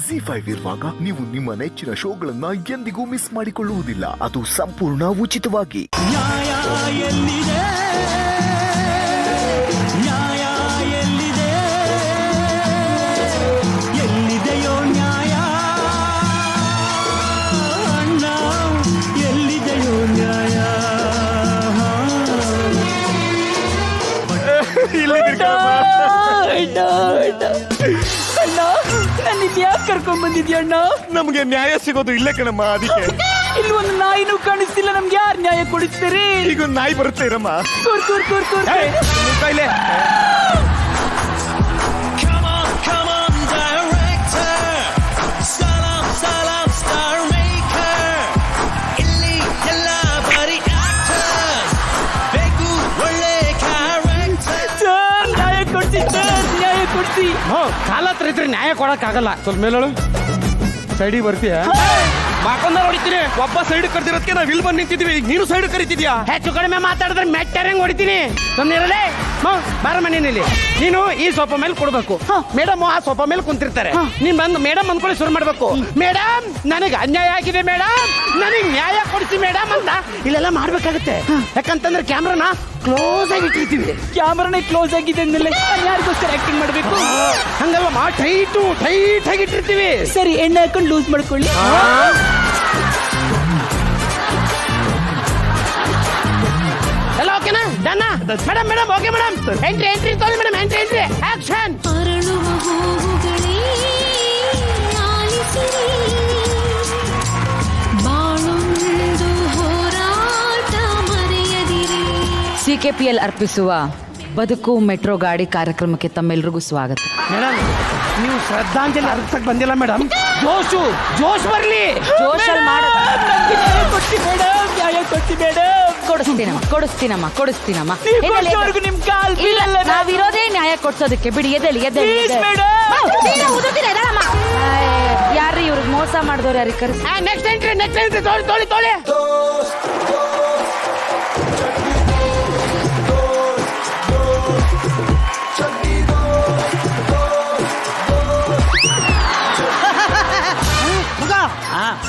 ZEE5 ಇರುವಾಗ ನೀವು ನಿಮ್ಮ ನೆಚ್ಚಿನ ಶೋಗಳನ್ನ ಎಂದಿಗೂ ಮಿಸ್ ಮಾಡಿಕೊಳ್ಳುವುದಿಲ್ಲ. ಅದು ಸಂಪೂರ್ಣ ಉಚಿತವಾಗಿ. ನ್ಯಾಯ ಎಲ್ಲಿದೆ, ನ್ಯಾಯ ಎಲ್ಲಿದೆ, ಎಲ್ಲಿದೆಯೋ ನ್ಯಾಯ ಅಣ್ಣ, ಎಲ್ಲಿದೆಯೋ ನ್ಯಾಯ. ಅಣ್ಣ, ನನ್ನ ಯಾಕೆ ಕರ್ಕೊಂಡ್ ಬಂದಿದ್ಯಾ ಅಣ್ಣ? ನಮ್ಗೆ ನ್ಯಾಯ ಸಿಗೋದು ಇಲ್ಲೇ ಕಣಮ್ಮ. ಅದಕ್ಕೆ ಇಲ್ಲಿ ಒಂದು ನಾಯಿನೂ ಕಾಣಿಸ್ತಿಲ್ಲ. ನಮ್ಗೆ ಯಾರು ನ್ಯಾಯ ಕೊಡಿಸ್ತೀರಿ? ಈಗ ಒಂದು ನಾಯಿ ಬರುತ್ತೆ ಇರಮ್ಮ. ಕೂರ್ ಕೂರ್ ಕೂರ್ ಕೂರ್ ಕೈಲೆ ಕಾಲ ಹತ್ರ ಇದ್ರೆ ನ್ಯಾಯ ಕೊಡಕ್ ಆಗಲ್ಲ. ಸ್ವಲ್ಪ ಮೇಲಳು ಸೈಡಿಗೆ ಬರ್ತೀಯ? ಮಾಕೊಂಡ ಹೊಡಿತೀನಿ. ಒಬ್ಬ ಸೈಡ್ ಕರ್ದಿರೋದಕ್ಕೆ ನಾವ್ ಇಲ್ಲಿ ಬಂದು ನಿಂತಿದ್ವಿ. ಈಗ ನೀನು ಸೈಡ್ ಕರಿತಿದ್ಯಾ? ಹೆಚ್ಚು ಕಡಿಮೆ ಮಾತಾಡಿದ್ರೆ ಮೆಟ್ಟರಂಗ್ ಹೊಡಿತೀನಿ. ಸುಮ್ಮನಿರಲೇ ಬಾರ ಮನೆಯಲ್ಲಿ. ನೀನು ಈ ಸೋಫಾ ಮೇಲೆ ಕೊಡ್ಬೇಕು. ಮೇಡಮ್ ಆ ಸೋಫಾ ಮೇಲೆ ಕುಂತಿರ್ತಾರೆ. ನೀನ್ ಬಂದು ಮೇಡಮ್ ಅಂದ್ಕೊಳ್ಳಿ ಶುರು ಮಾಡ್ಬೇಕು. ಮೇಡಮ್ ನನಗೆ ಅನ್ಯಾಯ ಆಗಿದೆ ಮೇಡಮ್, ನನಗೆ ನ್ಯಾಯ ಕೊಡಿಸಿ ಮೇಡಮ್ ಅಂತ ಇಲ್ಲೆಲ್ಲ ಮಾಡ್ಬೇಕಾಗತ್ತೆ. ಯಾಕಂತಂದ್ರೆ ಕ್ಯಾಮ್ರಾನ ಕ್ಲೋಸ್ ಆಗಿ ಇಟ್ಟಿರ್ತೀವಿ. ಕ್ಯಾಮರಾನೇ ಕ್ಲೋಸ್ ಆಗಿದೆ ಅಂದ್ಮೇಲೆ ಯಾರಿಗೋಸ್ಕರ ಆಕ್ಟಿಂಗ್ ಮಾಡ್ಬೇಕು? ಹಂಗಲ್ಲ, ಟೈಟ್ ಆಗಿ ಇಟ್ಟಿರ್ತೀವಿ. ಸರಿ, ಎಣ್ಣೆ ಹಾಕೊಂಡು ಲೂಸ್ ಮಾಡ್ಕೊಳ್ಳಿ. ಎಲ್ಲ ಓಕೆನಾ? ಡನ್ನ madam? Madam okay madam. Entry ತೋರಿ ಮೇಡಮ್. Entry action. ಅರಳುವ ಹೂವುಗಳೇ ಆಲಿಸಿರಿ, ಬಾಳೊಂದು ಹೋರಾಟ ಮರೆಯದಿರಿ. CKPL ಅರ್ಪಿಸುವ ಬದುಕು ಮೆಟ್ರೋ ಗಾಡಿ ಕಾರ್ಯಕ್ರಮಕ್ಕೆ ತಮ್ಮೆಲ್ಲರಿಗೂ ಸ್ವಾಗತ. ಮೇಡಮ್ ನೀವು ಶ್ರದ್ಧಾಂಜಲಿ ಅರ್ಪಿಸಕ್ ಬಂದಿಲ್ಲ ಮೇಡಮ್. ಜೋಶ್ ಬರ್ಲಿ. ಜೋಶಲ್ಲಿ ಕೊಡಿಸ್ತೀನಮ್ಮ. ನಿಮ್ ಕಾಲ್ ನಾವಿರೋದೇ ನ್ಯಾಯ ಕೊಡ್ಸೋದಕ್ಕೆ. ಬಿಡಿ, ಎದೆಲಿ ಯಾರ್ರಿ ಇವ್ರಿಗೆ ಮೋಸ ಮಾಡಿದವ್ರು? ಯಾರಿಗೆ ಕರೆಸಿ? ನೆಕ್ಸ್ಟ್ ಎಂಟ್ರಿ ತೋಳಿ.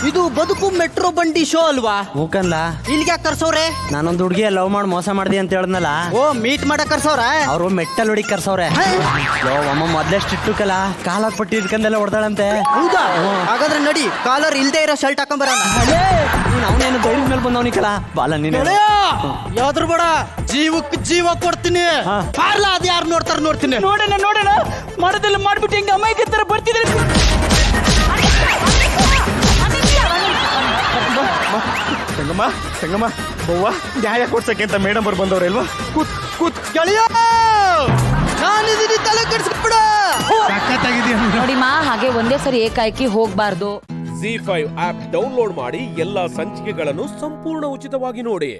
ಇದು ಬದುಕು ಮೆಟ್ರೋ ಬಂಡಿ ಶೋ ಅಲ್ವಾ? ಮೂಕನ್ಲ ಇಲ್ಲಿಗೆ ಕರ್ಸವ್ರೆ? ನಾನೊಂದು ಹುಡುಗಿ ಲವ್ ಮಾಡಿ ಮೋಸ ಮಾಡ್ದಿ ಅಂತ ಹೇಳದ್ನಲ್ಲ. ಓ, ಮೀಟ್ ಮಾಡಕ್ ಕರ್ಸವ್ರ? ಅವ್ರು ಮೆಟ್ಟಲ್ ಹುಡುಗಿ ಕರ್ಸವ್ರೆ. ಅಮ್ಮ ಮೊದ್ಲೆಷ್ಟು ಇಟ್ಟು ಕಾಲಾಗ್ ಪಟ್ಟಿ ಇಟ್ಕೊಂಡೆಲ್ಲ ಹೊಡ್ದಾಳಂತೆ. ಹೌದಾ? ಹಾಗಾದ್ರೆ ನಡಿ, ಕಾಲರ್ ಇಲ್ದೇ ಇರೋ ಶರ್ಟ್ ಹಾಕೊಂಬರೋಣ. ಅವನೇನು ಧೈರ್ಯದ ಮೇಲೆ ಬಂದವನಿ ಕಲ ಬಾಲ. ನೀನು ಯಾವ್ದ್ರ ಬೇಡ, ಜೀವಕ್ಕೆ ಜೀವ ಕೊಡ್ತೀನಿ. ಪಾರ್ಲ ಅದ್ ಯಾರು ನೋಡ್ತೀನಿ. ನೋಡೋಣ ಮಾಡೋದೆಲ್ಲ ಮಾಡ್ಬಿಟ್ಟು ಹಿಂಗ ಅಮಾಯಕ ತರ ಬರ್ತಿದ್ರೆ. ಸಂಗಮ್ಮ ಬವ್ವ, ನ್ಯಾಯ ಕೊಡ್ಸಕ್ಕೆ ಅಂತ ಮೇಡಮ್ ಅವ್ರು ಬಂದವ್ರೆ ಅಲ್ವಾ? ಕೂತ್ ಗೆಳೆಯ, ನಾನಿದ್ದೀನಿ, ತಲೆ ಕೆಡಿಸ್ಬಿಡ. ನೋಡಿಮ್ಮ, ಹಾಗೆ ಒಂದೇ ಸರಿ ಏಕಾಏಕಿ ಹೋಗ್ಬಾರ್ದು. ZEE5 ಆಪ್ ಡೌನ್ಲೋಡ್ ಮಾಡಿ ಎಲ್ಲಾ ಸಂಚಿಕೆಗಳನ್ನು ಸಂಪೂರ್ಣ ಉಚಿತವಾಗಿ ನೋಡಿ.